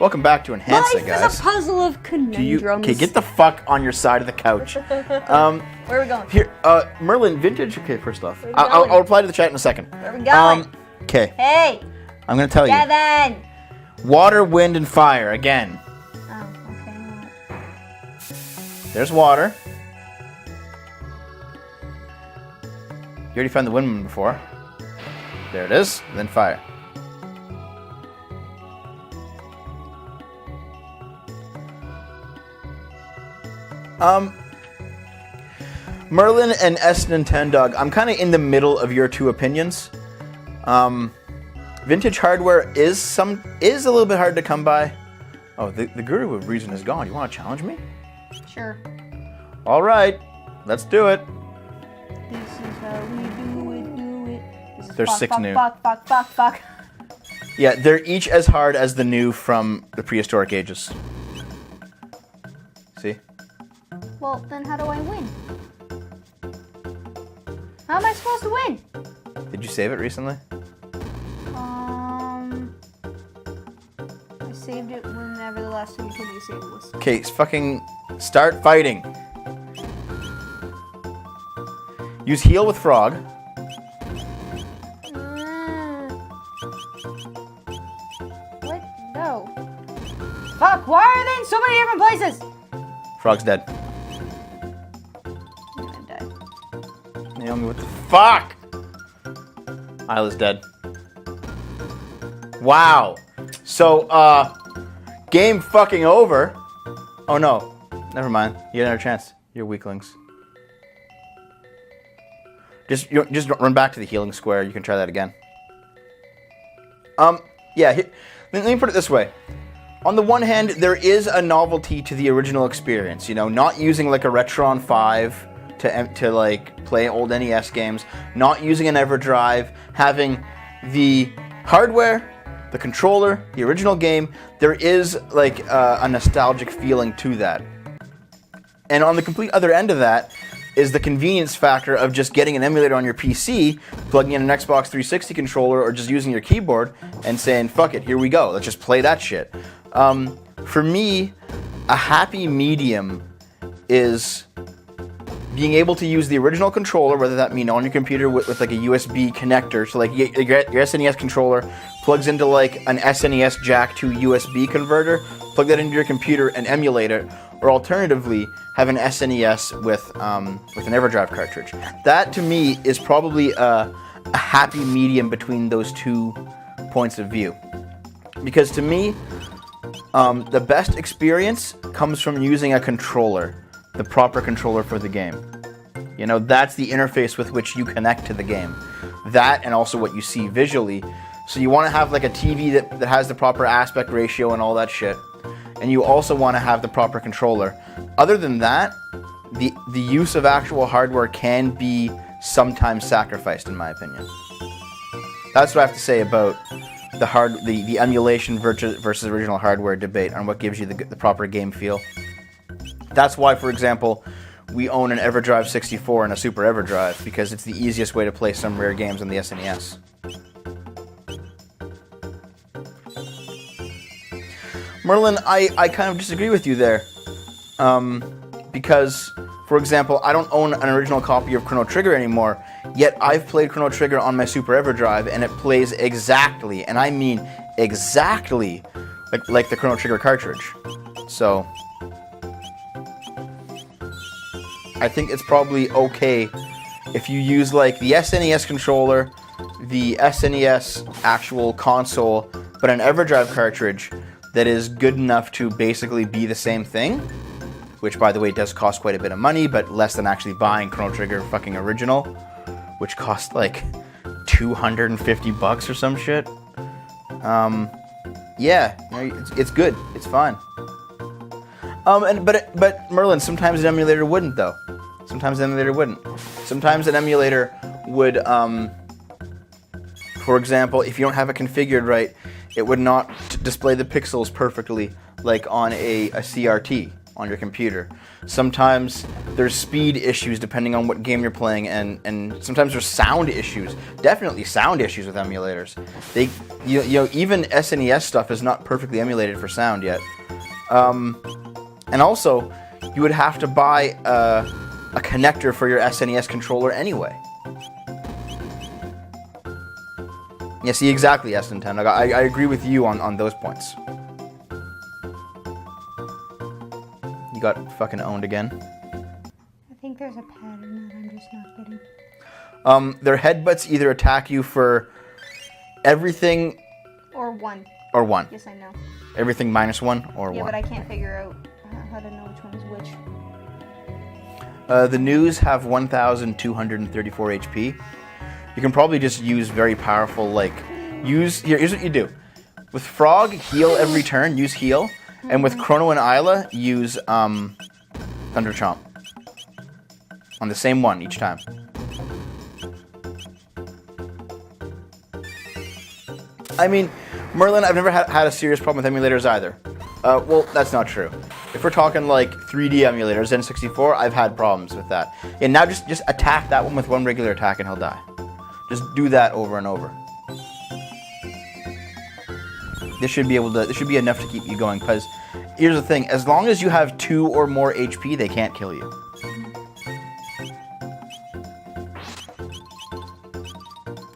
Welcome back to Enhancing, guys. Life is a puzzle of conundrums. Okay, get the fuck on your side of the couch. Where are we going? Here, Merlin, vintage. Okay, first off, I'll reply to the chat in a second. Where are we going? Okay. Hey. I'm gonna tell you. Kevin. Water, wind, and fire again. Oh, okay. There's water. You already found the wind one before. There it is. And then fire. Merlin and S Nintendog, I'm kind of in the middle of your two opinions. Vintage hardware is a little bit hard to come by. Oh, the Guru of Reason is gone. You want to challenge me? Sure. All right, let's do it. This is how we do it. This is There's fuck, 6 fuck, new. Fuck. Yeah, they're each as hard as the new from the prehistoric ages. See? Well, then how do I win? How am I supposed to win? Did you save it recently? I saved it whenever the last time you told me to save it was. Okay, fucking start fighting. Use heal with frog. What? No. Fuck, why are they in so many different places? Frog's dead. I'm gonna die. Naomi, what the fuck? Isla's dead. Wow. So, game fucking over. Oh no. Never mind. You had another chance. You're weaklings. Just run back to the healing square. You can try that again. Yeah. Let me put it this way. On the one hand, there is a novelty to the original experience. You know, not using like a Retron 5 to like play old NES games, not using an EverDrive, having the hardware, the controller, the original game. There is like a nostalgic feeling to that. And on the complete other end of that is the convenience factor of just getting an emulator on your PC, plugging in an Xbox 360 controller, or just using your keyboard and saying, fuck it, here we go, let's just play that shit. For me, a happy medium is being able to use the original controller, whether that mean on your computer with like a USB connector, so like your SNES controller plugs into like an SNES jack to USB converter, plug that into your computer and emulate it, or alternatively, have an SNES with an EverDrive cartridge. That, to me, is probably a happy medium between those two points of view. Because to me, the best experience comes from using a controller, the proper controller for the game. You know, that's the interface with which you connect to the game. That, and also what you see visually. So you want to have like a TV that has the proper aspect ratio and all that shit. And you also want to have the proper controller. Other than that, the use of actual hardware can be sometimes sacrificed, in my opinion. That's what I have to say about the emulation versus original hardware debate on what gives you the proper game feel. That's why, for example, we own an EverDrive 64 and a Super EverDrive, because it's the easiest way to play some rare games on the SNES. Merlin, I kind of disagree with you there. Because, for example, I don't own an original copy of Chrono Trigger anymore, yet I've played Chrono Trigger on my Super EverDrive, and it plays exactly, and I mean exactly, like the Chrono Trigger cartridge. So, I think it's probably okay if you use like the SNES controller, the SNES actual console, but an EverDrive cartridge that is good enough to basically be the same thing, which, by the way, does cost quite a bit of money, but less than actually buying Chrono Trigger fucking original, which cost like $250 or some shit. Yeah, you know, it's good. It's fine. But Merlin, sometimes an emulator wouldn't, though. Sometimes an emulator wouldn't. Sometimes an emulator would, for example, if you don't have it configured right, it would not display the pixels perfectly like on a CRT, on your computer. Sometimes there's speed issues depending on what game you're playing, and sometimes there's sound issues. Definitely sound issues with emulators. Even SNES stuff is not perfectly emulated for sound yet. And also, you would have to buy a connector for your SNES controller anyway. Yeah, see, exactly, S Nintendo. I agree with you on those points. You got fucking owned again. I think there's a pattern that I'm just not getting. Their headbutts either attack you for everything... Or one. Or one. Yes, I know. Everything minus one or one. Yeah, but I can't figure out how to know which one is which. The news have 1,234 HP. You can probably just use very powerful, here's what you do. With Frog, heal every turn, use heal. And with Chrono and Isla, use Thunder Chomp. On the same one each time. I mean, Merlin, I've never had a serious problem with emulators either. Well, that's not true. If we're talking like 3D emulators, N64, I've had problems with that. And now just attack that one with one regular attack and he'll die. Just do that over and over. This should be enough to keep you going, because here's the thing, as long as you have 2 or more HP, they can't kill you.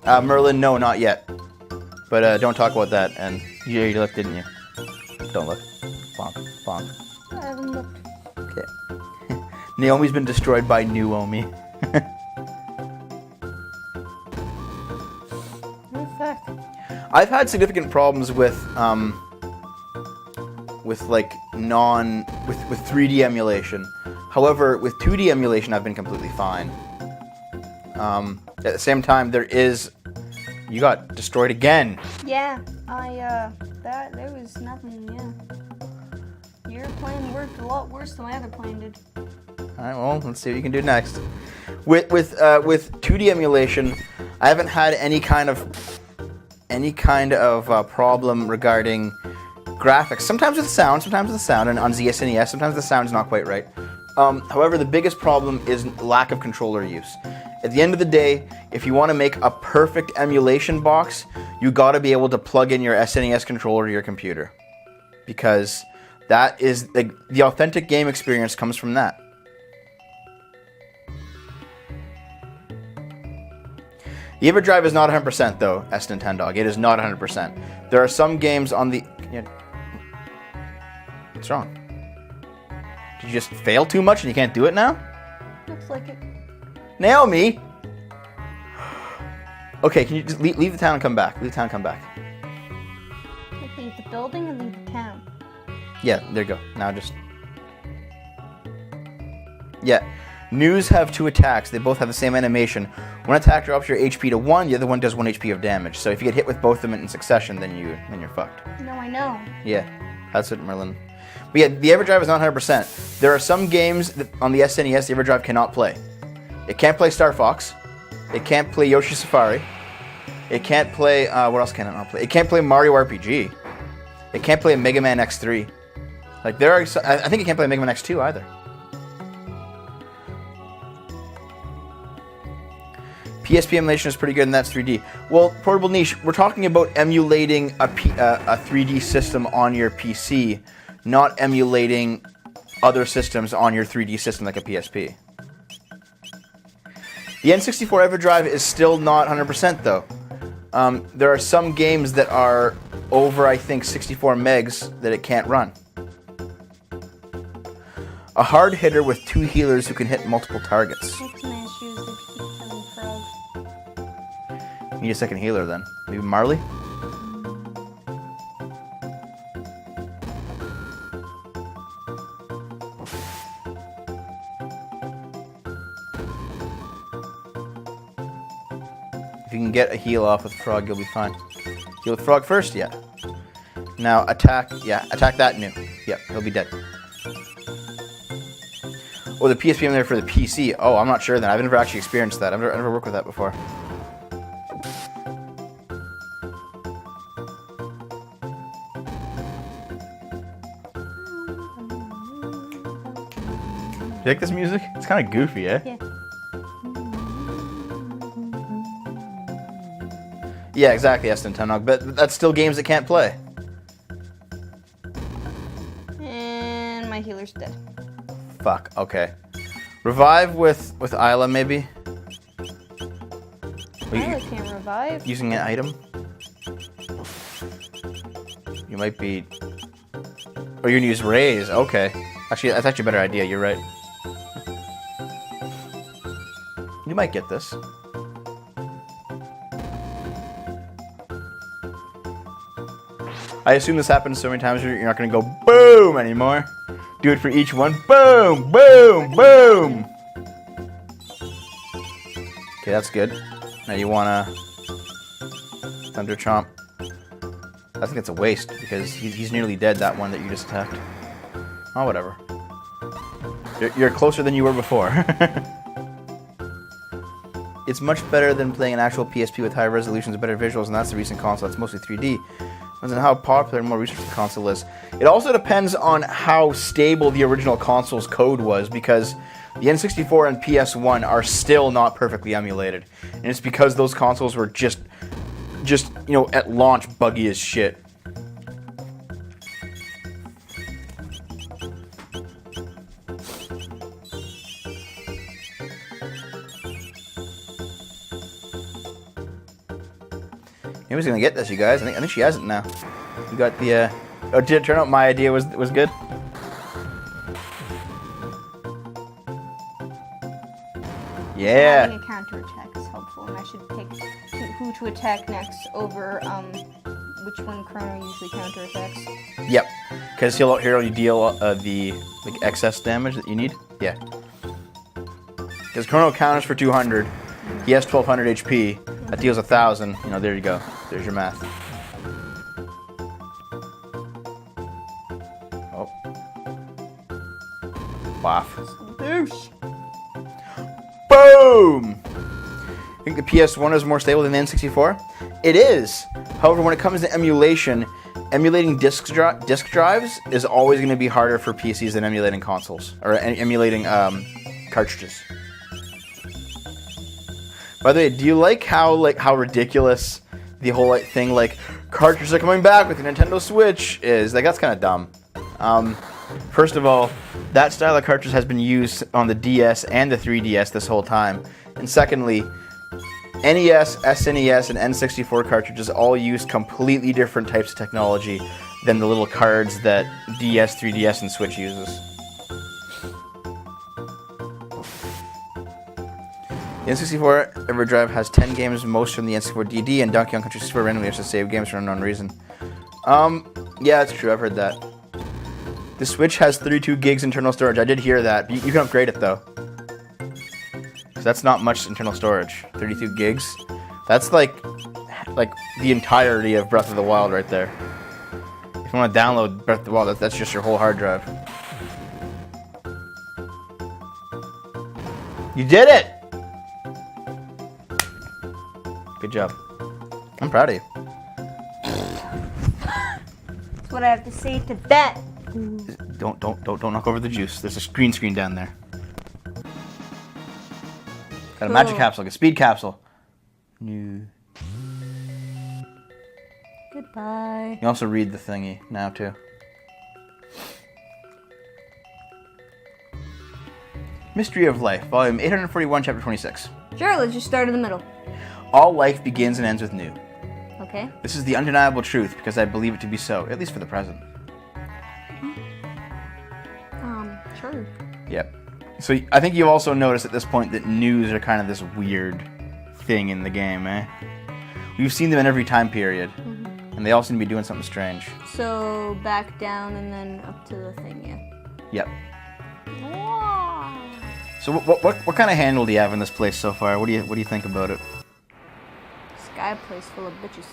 Merlin, no, not yet. But don't talk about that, and you looked, didn't you? Don't look. Bonk, bonk. I haven't looked. Okay. Naomi's been destroyed by Naomi. I've had significant problems with 3D emulation. However, with 2D emulation, I've been completely fine. At the same time, you got destroyed again. Yeah, there was nothing. Yeah, your plan worked a lot worse than my other plan did. All right, well, let's see what you can do next. With 2D emulation, I haven't had any kind of problem regarding graphics. Sometimes with sound, and on ZSNES, sometimes the sound's not quite right. However, the biggest problem is lack of controller use. At the end of the day, if you want to make a perfect emulation box, you got to be able to plug in your SNES controller to your computer, because that is the authentic game experience comes from that. The EverDrive is not 100% though, S Nintendo. It is not 100%. There are some games on the... Yeah. What's wrong? Did you just fail too much and you can't do it now? Looks like it. Naomi! Okay, can you just leave the town and come back? Leave the town and come back. Leave the building and leave the town. Yeah, there you go. Now just... Yeah. News have 2 attacks. They both have the same animation. One attack drops your HP to 1, the other one does 1 HP of damage. So if you get hit with both of them in succession, then you're fucked. No, I know. Yeah, that's what Merlin... But yeah, the EverDrive is not 100%. There are some games that on the SNES the EverDrive cannot play. It can't play Star Fox. It can't play Yoshi Safari. It can't play... what else can it not play? It can't play Mario RPG. It can't play Mega Man X3. I think it can't play Mega Man X2 either. PSP emulation is pretty good, and that's 3D. Well, Portable Niche, we're talking about emulating a 3D system on your PC, not emulating other systems on your 3D system like a PSP. The N64 EverDrive is still not 100% though. There are some games that are over, I think, 64 megs that it can't run. A hard hitter with 2 healers who can hit multiple targets. What's my issues? They keep killing Frog. Need a second healer then. Maybe Marley? If you can get a heal off with Frog, you'll be fine. Heal with Frog first? Yeah. Now attack, attack that new. Yep, he'll be dead. Oh, the PSP emulator for the PC. Oh, I'm not sure then. I've never actually experienced that. I've never worked with that before. You like this music? It's kind of goofy, eh? Yeah. Yeah, exactly, Eston Temnog, but that's still games that can't play. And my healer's dead. Fuck, okay. Revive with Isla, maybe? I can't revive. Using an item? You might be... Oh, you're gonna use Raise, okay. Actually, that's actually a better idea, you're right. You might get this. I assume this happens so many times you're not gonna go boom anymore. Do it for each one. Boom, boom, boom. Okay, that's good. Now you wanna Thunder Chomp. I think it's a waste because he's nearly dead. That one that you just attacked. Oh, whatever. You're closer than you were before. It's much better than playing an actual PSP with high resolutions, better visuals, and that's the recent console. It's mostly 3D. Depends on how popular and more research the console is. It also depends on how stable the original console's code was, because the N64 and PS1 are still not perfectly emulated. And it's because those consoles were just you know, at launch buggy as shit. Naomi's gonna get this, you guys. I think she has it now. You got the. Oh, did it turn out my idea was good? Yeah. Having a counterattack is helpful, and I should pick who to attack next over which one Chrono usually counterattacks. Yep. Because he'll only deal the like excess damage that you need. Yeah. Because Chrono counters for 200. He has 1200 HP. That deals 1000. You know, there you go. There's your math. Oh. Waff. Boosh. Boom! I think the PS1 is more stable than the N64. It is. However, when it comes to emulation, emulating disk drives is always going to be harder for PCs than emulating consoles or emulating cartridges. By the way, do you like how ridiculous the whole thing cartridges are coming back with the Nintendo Switch is? Like, that's kind of dumb. First of all, that style of cartridge has been used on the DS and the 3DS this whole time. And secondly, NES, SNES, and N64 cartridges all use completely different types of technology than the little cards that DS, 3DS, and Switch uses. The N64 EverDrive has 10 games, most from the N64 DD, and Donkey Kong Country 64 randomly has to save games for unknown reason. Yeah, that's true, I've heard that. The Switch has 32 gigs internal storage. I did hear that. You can upgrade it, though. Because that's not much internal storage. 32 gigs? That's like the entirety of Breath of the Wild right there. If you want to download Breath of the Wild, that's just your whole hard drive. You did it! Good job. I'm proud of you. That's what I have to say to that. Don't knock over the juice. There's a green screen down there. Got a magic capsule, like a speed capsule. New. Goodbye. You can also read the thingy now too. Mystery of Life, volume 841, chapter 26. Sure, let's just start in the middle. All life begins and ends with new. Okay. This is the undeniable truth because I believe it to be so, at least for the present. Sure. Yep. So I think you've also noticed at this point that news are kind of this weird thing in the game, eh? We've seen them in every time period, and they all seem to be doing something strange. So back down and then up to the thing, yeah. Yep. Wow. So what kind of handle do you have in this place so far? What do you think about it? Sky place full of bitches.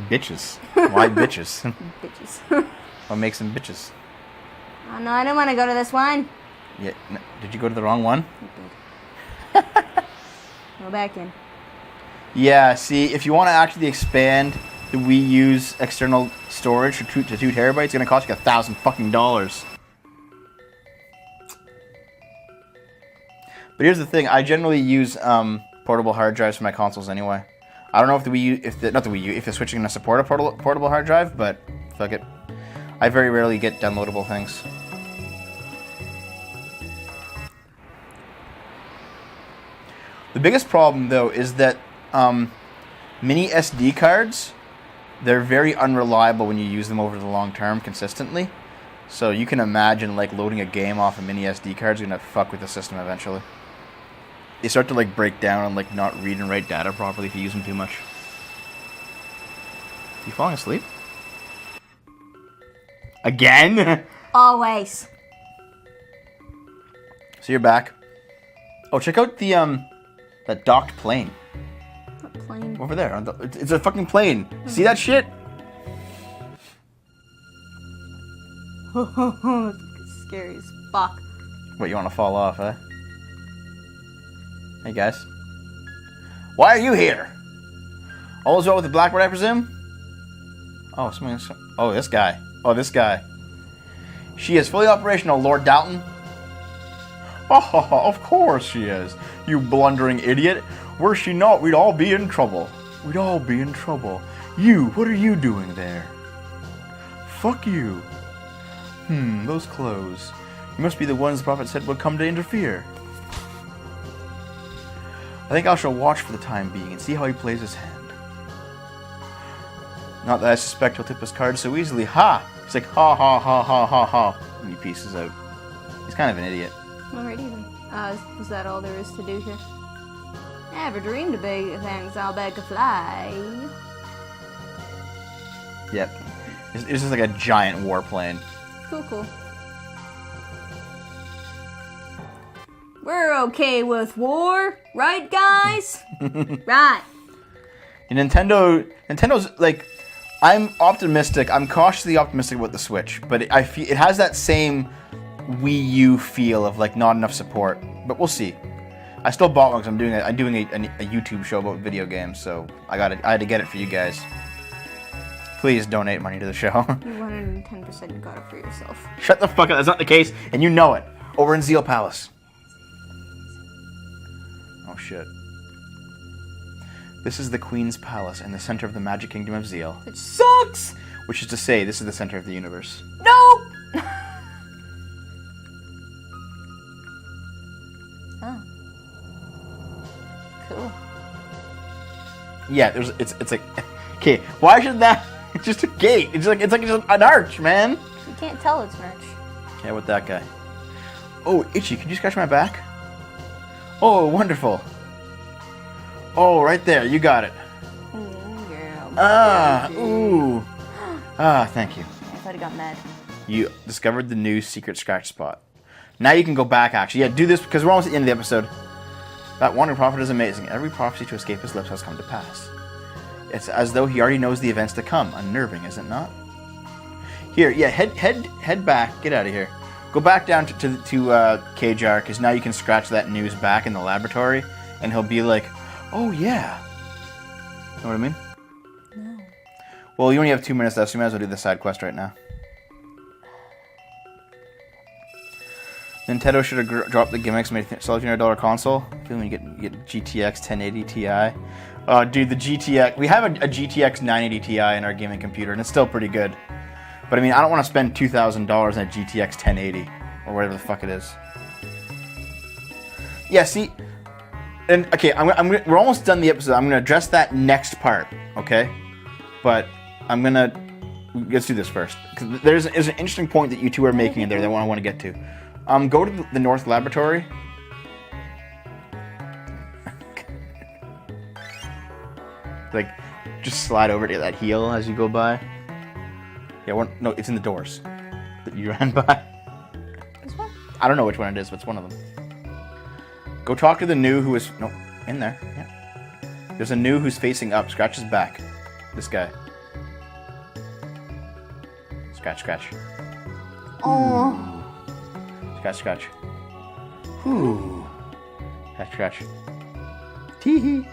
Bitches? Why bitches? Bitches. What makes them bitches? Oh no, I don't want to go to this one. Yeah. Did you go to the wrong one? I did. Go back in. Yeah. See, if you want to actually expand the Wii U's external storage to 2 terabytes, it's gonna cost you $1,000 fucking. But here's the thing: I generally use portable hard drives for my consoles anyway. I don't know if the Wii U, if the Switch is going to support a portable hard drive, but fuck it. I very rarely get downloadable things. The biggest problem, though, is that mini SD cards, they're very unreliable when you use them over the long term consistently. So you can imagine like loading a game off a mini SD card is going to fuck with the system eventually. They start to like break down and like not read and write data properly if you use them too much. You falling asleep? Again? Always. So you're back. Oh, check out the that docked plane. What plane? Over there. It's a fucking plane. See that shit? It's scary as fuck. What, you want to fall off, huh? Hey, guys. Why are you here? All is well with the Blackbird, I presume? Oh, this guy. Oh, this guy. She is fully operational, Lord Dalton. Oh, of course she is. You blundering idiot. Were she not, we'd all be in trouble. We'd all be in trouble. You, what are you doing there? Fuck you. Those clothes. You must be the ones the prophet said would come to interfere. I think I shall watch for the time being and see how he plays his hand. Not that I suspect he'll tip his cards so easily. Ha! He's like, ha ha ha ha ha ha. And he pieces out. He's kind of an idiot. Alrighty then. Is that all there is to do here? Never dreamed of big things all big to fly. Yep. It's just like a giant warplane. Cool. We're okay with war, right, guys? Right. And Nintendo's like, I'm optimistic. I'm cautiously optimistic about the Switch, but I feel it has that same Wii U feel of like not enough support. But we'll see. I still bought one because I'm doing a YouTube show about video games, so I had to get it for you guys. Please donate money to the show. You 110% got it for yourself. Shut the fuck up. That's not the case, and you know it. Over in Zeal Palace. Oh shit. This is the Queen's Palace in the center of the Magic Kingdom of Zeal. It sucks! Which is to say, this is the center of the universe. No! Oh. Cool. Yeah, it's like, okay, why should that? It's just a gate. It's like just an arch, man. You can't tell it's merch. Yeah, with that guy. Oh, Itchy, can you scratch my back? Oh, wonderful. Oh, right there, you got it. Ooh. Thank you. I thought he got mad. You discovered the new secret scratch spot. Now you can go back, actually. Yeah, do this, because we're almost at the end of the episode. That wandering prophet is amazing. Every prophecy to escape his lips has come to pass. It's as though he already knows the events to come. Unnerving, is it not? Here, yeah, head back. Get out of here. Go back down to KJR, because now you can scratch that news back in the laboratory, and he'll be like, oh, yeah. Know what I mean? No. Well, you only have 2 minutes left, so you might as well do the side quest right now. Nintendo should have dropped the gimmicks and made a $1,200 console. I feel when you get GTX 1080 Ti. Dude, the GTX... We have a GTX 980 Ti in our gaming computer, and it's still pretty good. But I mean, I don't want to spend $2,000 on a GTX 1080, or whatever the fuck it is. Yeah, see... And, okay, we're almost done the episode. I'm going to address that next part, okay? But I'm going to... Let's do this first. Because there's an interesting point that you two are making in there that I want to get to. Go to the North Laboratory. Like, just slide over to that heel as you go by. Yeah, no, it's in the doors that you ran by. This one? I don't know which one it is, but it's one of them. Go talk to the new who is... No, in there. Yeah. There's a new who's facing up. Scratch his back. This guy. Scratch, scratch. Oh. Scratch, scratch. Ooh. Scratch, scratch. Tee-hee.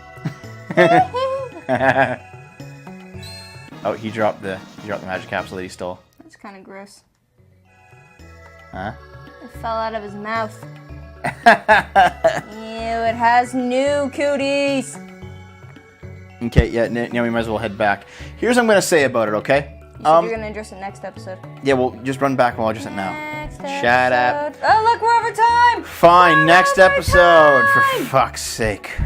Oh, he dropped the magic capsule that he stole. That's kind of gross. Huh? It fell out of his mouth. Ew, it has new cooties. Okay, yeah, now we might as well head back. Here's what I'm going to say about it, okay? You said you're gonna address it next episode. Yeah, well, just run back and I'll address it now. Shut up. Oh, look, we're over time. Fine, next over episode, time. for fuck's sake.